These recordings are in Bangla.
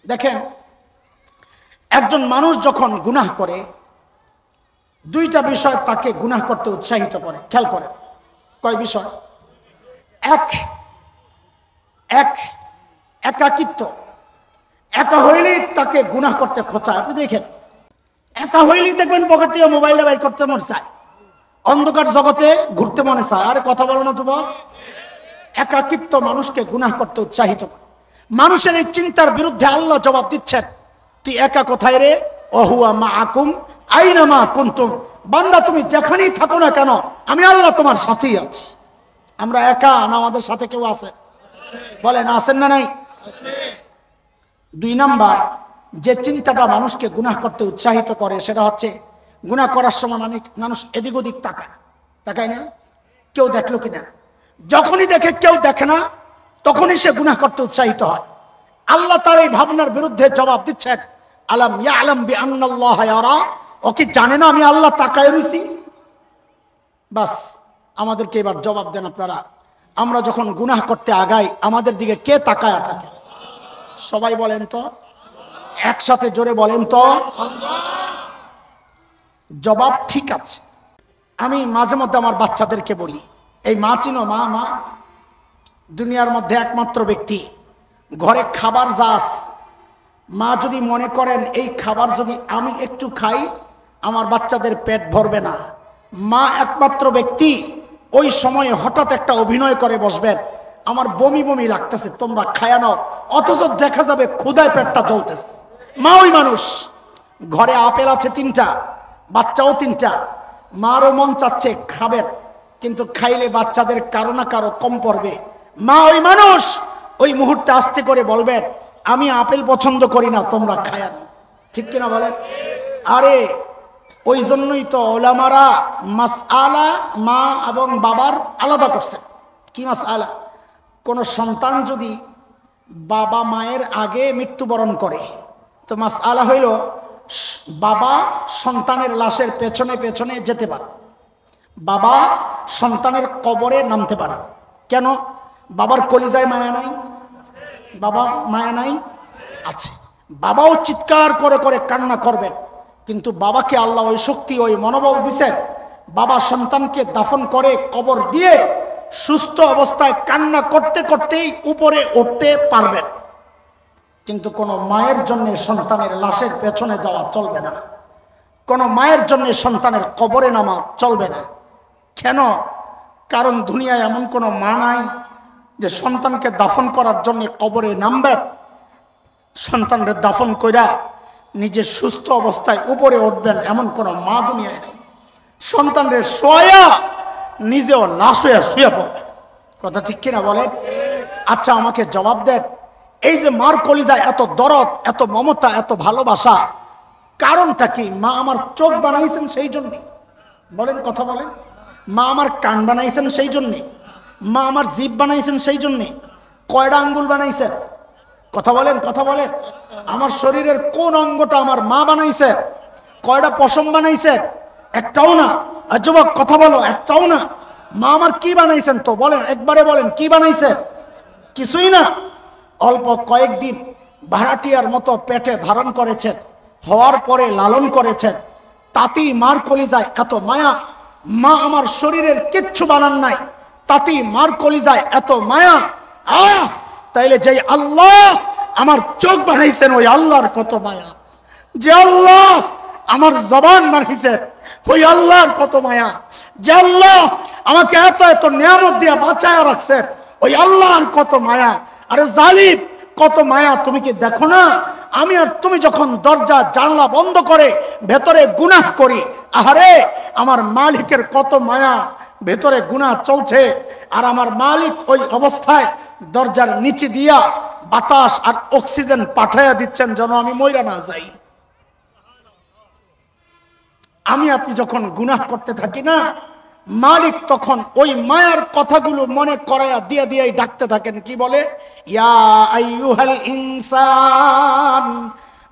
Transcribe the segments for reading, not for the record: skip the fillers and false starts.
দেখেন, একজন মানুষ যখন গুনাহ করে দুইটা বিষয় তাকে গুনাহ করতে উৎসাহিত করে। খেয়াল করেন, কয় বিষয়? এক, একাকিত্ব। একা হইলেই তাকে গুনাহ করতে খোঁচায়। আপনি দেখেন, একা হইলেই দেখবেন পকেট থেকে মোবাইলটা বাইর করতে মনে চায়, অন্ধকার জগতে ঘুরতে মনে চায়। আরে কথা বলো না যুবক। একাকিত্ব মানুষকে গুনাহ করতে উৎসাহিত করে। মানুষের এই চিন্তার বিরুদ্ধে আল্লাহ জবাব দিচ্ছেন, তুই একা কোথায় রে? ওহুয়া মাআকুম আইনামা কুনতুম। বান্দা তুমি যেখানেই থাকো না কেন, আমি আল্লাহ তোমার সাথেই আছি। আমরা একা না, আমাদের সাথে কেউ আছে? বলেন আছেন না নাই? দুই নাম্বার যে চিন্তাটা মানুষকে গুনাহ করতে উৎসাহিত করে সেটা হচ্ছে, গুনাহ করার সময় মানুষ এদিক ওদিক তাকায় না, কেউ দেখলো কিনা। যখনই দেখে কেউ দেখে না, তখনই সে গুনাহ করতে উৎসাহিত হয়। আল্লাহ তার এই ভাবনার বিরুদ্ধে জবাব দিচ্ছেন, আলাম ইয়ালাম বিআন্নাল্লাহ ইয়ারা। ও কি জানে না আমি আল্লাহ তাকায় রইছি? বাস, আমাদেরকে এবার জবাব দেন আপনারা। আমরা যখন গুনাহ করতে আগাই, আমাদের দিকে কে তাকায়া থাকে? সবাই বলেন তো, একসাথে জোরে বলেন তো। জবাব ঠিক আছে। আমি মাঝে মধ্যে আমার বাচ্চাদেরকে বলি, এই মা চিনো? মা দুনিয়ার মধ্যে একমাত্র ব্যক্তি, ঘরে খাবার যা আছে, মা যদি মনে করেন এই খাবার যদি আমি একটু খাই আমার বাচ্চাদের পেট ভরবে না, মা একমাত্র ব্যক্তি ওই সময়ে হঠাৎ একটা অভিনয় করে বসবেন, আমার বমি বমি লাগতেছে, তোমরা খায়া নাও, অথচ দেখা যাবে ক্ষুধায় পেটটা জ্বলতেছে। মা ওই মানুষ। ঘরে আপেল আছে 3টা, বাচ্চাও 3টা, মারও মন চাচ্ছে খাবেন, কিন্তু খাইলে বাচ্চাদের কারো না কারো কম পড়বে। মা ওই মানুষ। ওই মুহূর্তে আস্তে করে বলবেন, আমি আপেল পছন্দ করি না, তোমরা খায়া নাও। ঠিক কিনা বলেন? আরে ওই জন্যই তো ওলামারা মাসআলা মা এবং বাবার আলাদা করছে। কি মাসআলা? কোন সন্তান যদি বাবা মায়ের আগে মৃত্যুবরণ করে, তো মাসআলা হইল বাবা সন্তানের লাশের পেছনে পেছনে যেতে পারে, বাবা সন্তানের কবরে নামতে পারে। কেন? বাবার কলিজায় মায়া নাই? বাবা মায়া নাই? আছে। বাবাও চিৎকার করে করে কান্না করবেন, কিন্তু বাবাকে আল্লাহ ওই শক্তি, ওই মনোবল দিছেন, বাবা সন্তানকে দাফন করে কবর দিয়ে সুস্থ অবস্থায় কান্না করতে করতেই উপরে উঠতে পারবেন। কিন্তু কোনো মায়ের জন্য সন্তানের লাশের পেছনে যাওয়া চলবে না, কোনো মায়ের জন্য সন্তানের কবরে নামা চলবে না। কেন? কারণ দুনিয়ায় এমন কোনো মা নাই যে সন্তানকে দাফন করার জন্য কবরে নামবেন, সন্তানকে দাফন কইরা নিজের সুস্থ অবস্থায় উপরে উঠবেন, এমন কোনো মা দুনিয়ায় নেই। সন্তানদের শোয়া নিজেও লাশ হইয়া শুয়ে পড়বে। কথা ঠিক কিনা বলেন? আচ্ছা আমাকে জবাব দেন, এই যে মার কলিজায় এত দরদ, এত মমতা, এত ভালোবাসা, কারণটা কি? মা আমার চোখ বানাইছেন সেই জন্যে? বলেন, কথা বলেন। মা আমার কান বানাইছেন সেই জন্যে? মা আমার জিভ বানাইছেন সেই জন্যে? কয়টা আঙ্গুল বানাইছেন? কথা বলেন, কথা বলেন। আমার শরীরের কোন অঙ্গটা আমার মা বানাইছে? কয়টা পশম বানাইছে? একটাও না। যুবক কথা বলো, একটাও না। মা আমার কি বানাইছেন তো বলেন, একবারে বলেন কি বানাইছে? কিছুই না। অল্প কয়েকদিন ভাড়াটিয়ার মতো পেটে ধারণ করেছেন, হওয়ার পরে লালন করেছেন, তাতেই মার কলিজায় এত মায়া। মা আমার শরীরের কিচ্ছু বানান নাই, তাতেই মার কলিজায় এত মায়া। তাইলে যে আল্লাহ আমার চোখ বানাইছেন, ওই আল্লাহর কত মায়া। যে আল্লাহ আমার জবান বানাইছেন, ওই আল্লাহর কত মায়া। যে আল্লাহ আমাকে এত এত নিয়ামত দিয়ে বাঁচায় রাখছেন, ওই আল্লাহর কত মায়া। আরে জালিম, কত মায়া তুমি কি দেখো না? আমি আর তুমি যখন দরজা জানলা বন্ধ করে ভেতরে গুনাহ করি, আহারে আমার মালিকের কত মায়া, ভেতরে গুনাহ চলছে, আর আমার মালিক ওই অবস্থায় দরজার নিচে দিয়া বাতাস আর অক্সিজেন পাঠাইয়া দিচ্ছেন যেন আমি মইরা না যাই। আমি আপনি যখন গুনাহ করতে থাকি না, মালিক তখন ওই মায়ার কথাগুলো মনে করাইয়া দিয়ে দিয়েই ডাকতে থাকেন। কি বলে? ইয়া আইয়ুহাল ইনসান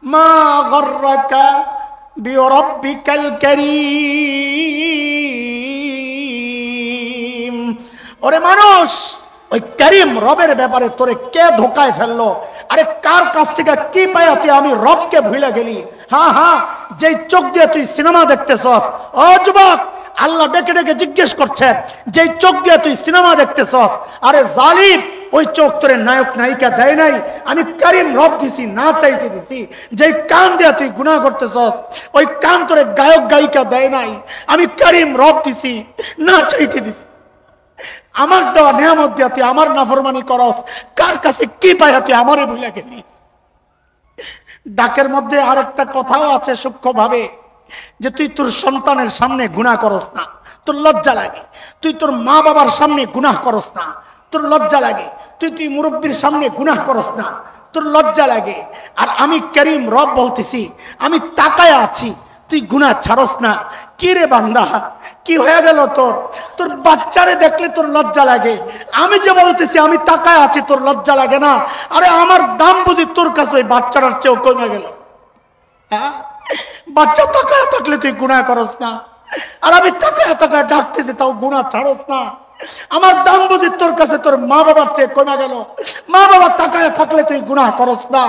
মা গররাকা বিরাব্বিকাল কারীম। ওরে মানুষ, ওই করিম রবের ব্যাপারে তোরে কে ধোকায় ফেললো? আরে কার কাছ থেকে কি পাইয়া তুই আমি রবকে ভুলে গেলি? হ্যাঁ হ্যাঁ, যেই চোখ দিয়ে তুই সিনেমা দেখতেছস, ও যুবক, আল্লাহ ডেকে ডেকে জিজ্ঞেস করছে, যেই চোখ দিয়ে তুই সিনেমা দেখতেছস, আরে জালিম, ওই চোখ তোরে নায়ক নায়িকা দেয় নাই, আমি করিম রব দিছি, না চাইতে দিছি। যেই কান দিয়ে তুই গুনাহ করতেছস, ওই কান তোরে গায়ক গায়িকা দেয় নাই, আমি করিম রব দিছি, না চাইতে দিছি। আমার দেওয়া নিয়ামত দিয়া তুই আমার নাফরমানি করস, কার কাছে কি পাইয়া তুই আমারে ভুলে গেলি? ডাকের মধ্যে আরেকটা কথাও আছে সূক্ষ্মভাবে, যে তুই তোর সন্তানের সামনে গুনাহ করস না, তোর লজ্জা লাগে। তুই তোর মা বাবার সামনে গুনাহ করস না, তোর লজ্জা লাগে। তুই মুরব্বীর সামনে গুনাহ করস না, তোর লজ্জা লাগে। আর আমি করিম রব বলতেছি, আমি তাকায় আছি, তুই গুনাহ ছাড়স না। কি রে বান্দা, কি হয়ে গেল তোর? তোর বাচ্চারে দেখলে তোর লজ্জা লাগে, আমি যে বলতেছি আমি তাকায় আছি, তোর লজ্জা লাগে না? আরে আমার দাম বুঝি তোর কাছে ওই বাচ্চাটার চেয়েও কমে গেল। হ্যাঁ, বাচ্চা তাকায় থাকলে তুই গুনাহ করস না, আর আমি তাকায় তাকায় ডাকতেছি তাও গুনাহ ছাড়স না। আমার দাম বুঝি তোর কাছে তোর মা বাবার চেয়ে কমে গেল। মা বাবা তাকায় থাকলে তুই গুনাহ করস না,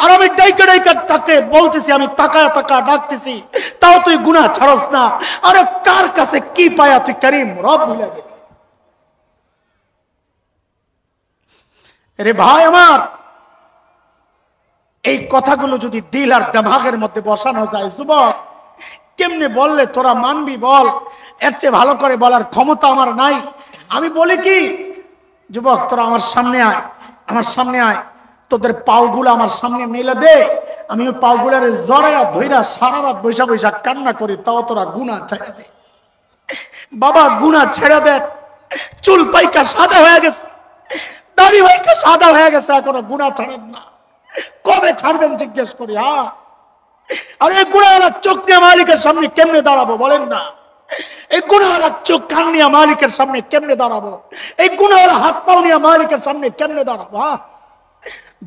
আর আমি ডাইকা ডাইকা তাকে বলতেছি, আমি তাকায় তাকায় ডাকতেছি, তাও তুই গুনাহ ছাড়স না। আরে কার কাছে কি পায়া তুই করিম রব ভুলে গেলি? রে ভাই আমার, এই কথাগুলো যদি দিল আর দিমাগের মধ্যে বসানো যায়, যুবক, কেমনে বললে তোরা মানবি বল? এর চেয়ে ভালো করে বলার ক্ষমতা আমার নাই। আমি বলি কি, যুবক, তোরা আমার সামনে আয়, আমার সামনে আয়, তোদের পাওগুলো আমার সামনে মেলে দে, আমি ওই পাওগুলার জড়াইয়া ধইরা সারা রাত বৈশা বৈশা কান্না করি, তাও তোরা গুনাহ ছেড়ে দে। বাবা, গুনাহ ছেড়ে দে। চুল পাইকা সাদা হয়ে গেছে, দাড়ি পাইকা সাদা হয়ে গেছে, এখনো গুনাহ ছাড়েন না। কবে ছাড়বেন জিজ্ঞেস করি? হ্যাঁ, আর এই গুনাহওয়ালা চোখ নিয়ে মালিকের সামনে কেমনে দাঁড়াবো বলেন না? এই গুনাহওয়ালা চোখ কান নিয়ে মালিকের সামনে কেমনে দাঁড়াবো? এই গুনাহওয়ালা হাত পাও নিয়ে মালিকের সামনে কেমনে দাঁড়াবো?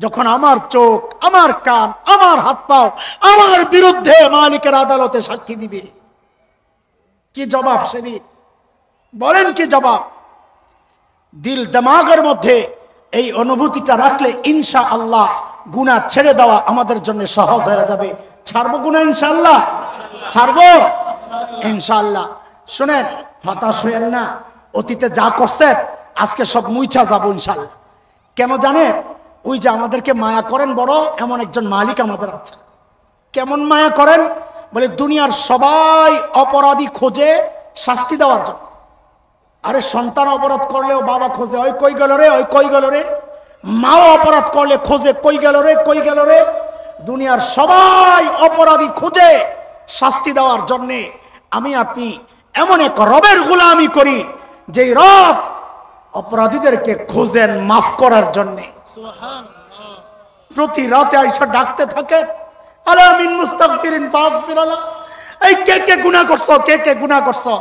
যখন আমার চোখ, আমার কান, আমার হাত পাও আমার বিরুদ্ধে মালিকের আদালতে সাক্ষী দিবে, কি জবাব সেদিন? বলেন কি জবাব? দিল দিমাগের মধ্যে এই অনুভূতিটা রাখলে ইনশাআল্লাহ গুনাহ ছেড়ে দেওয়া আমাদের জন্য সহজ হয়ে যাবে। ছাড়বো গুনাহ ইনশাআল্লাহ, ছাড়বো ইনশাআল্লাহ। শুনেন, হতাশ হইেন না, অতীতে যা করছেন আজকে সব মুইছা যাবো ইনশাআল্লাহ। কেন জানেন? ওই যে আমাদেরকে মায়া করেন বড়, এমন একজন মালিক আমাদের আছে। কেমন মায়া করেন? বলে দুনিয়ার সবাই অপরাধী খোঁজে শাস্তি দেওয়ার জন্য। আরে সন্তান অপরাধ করলেও বাবা খোঁজে, ওই কই গেল রে, ওই কই গেল রে। মাও অপরাধ করলে খোঁজে, কই গেল রে, কই গেল রে। দুনিয়ার সবাই অপরাধী খুঁজে শাস্তি দেওয়ার জন্যে আমি আপনি এমন এক রবের গোলামি করি, যেই রব অপরাধীদেরকে খোঁজেন মাফ করার জন্যে। প্রতি রাতে আইসা ডাকতে থাকে, আলামিন মুস্তাগফিরিন ফাগফিরালা। এই কে কে গুনাহ করছো, কে কে গুনাহ করছো,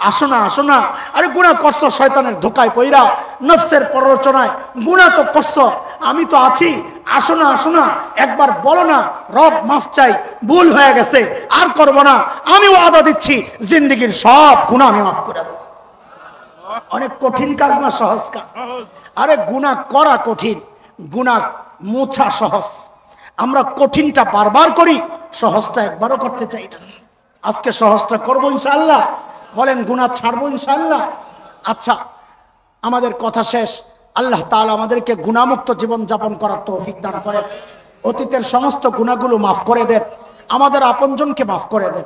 আসো না, আসো না। আরে গুনাহ করছো শয়তানের ধোকায় পইরা, নফসের প্ররোচনায় গুনাহ তো করছো, আমি তো আছি, আসো না, আসো না। একবার বলো না, রব মাফ চাই, ভুল হয়ে গেছে, আর করবো না। আমি ওয়াদা দিচ্ছি জিন্দেগীর সব গুনাহ আমি মাফ করে দেব। অনেক কঠিন কাজ না, সহজ কাজ? আরে গুনাহ করা কঠিন, গুনাহ মোছা সহজ। আমরা কঠিনটা বারবার করি, সহজটা একবারও করতে চাই না। আজকে সহজটা করবো ইনশাআল্লাহ। বলেন গুনাহ ছাড়বো ইনশাআল্লাহ। আচ্ছা, আমাদের কথা শেষ। আল্লাহ তাআলা আমাদেরকে গুনাহমুক্ত জীবন যাপন করার তৌফিক দান করেন। অতীতের সমস্ত গুনাহগুলো মাফ করে দেন, আমাদের আপনজনকে মাফ করে দেন।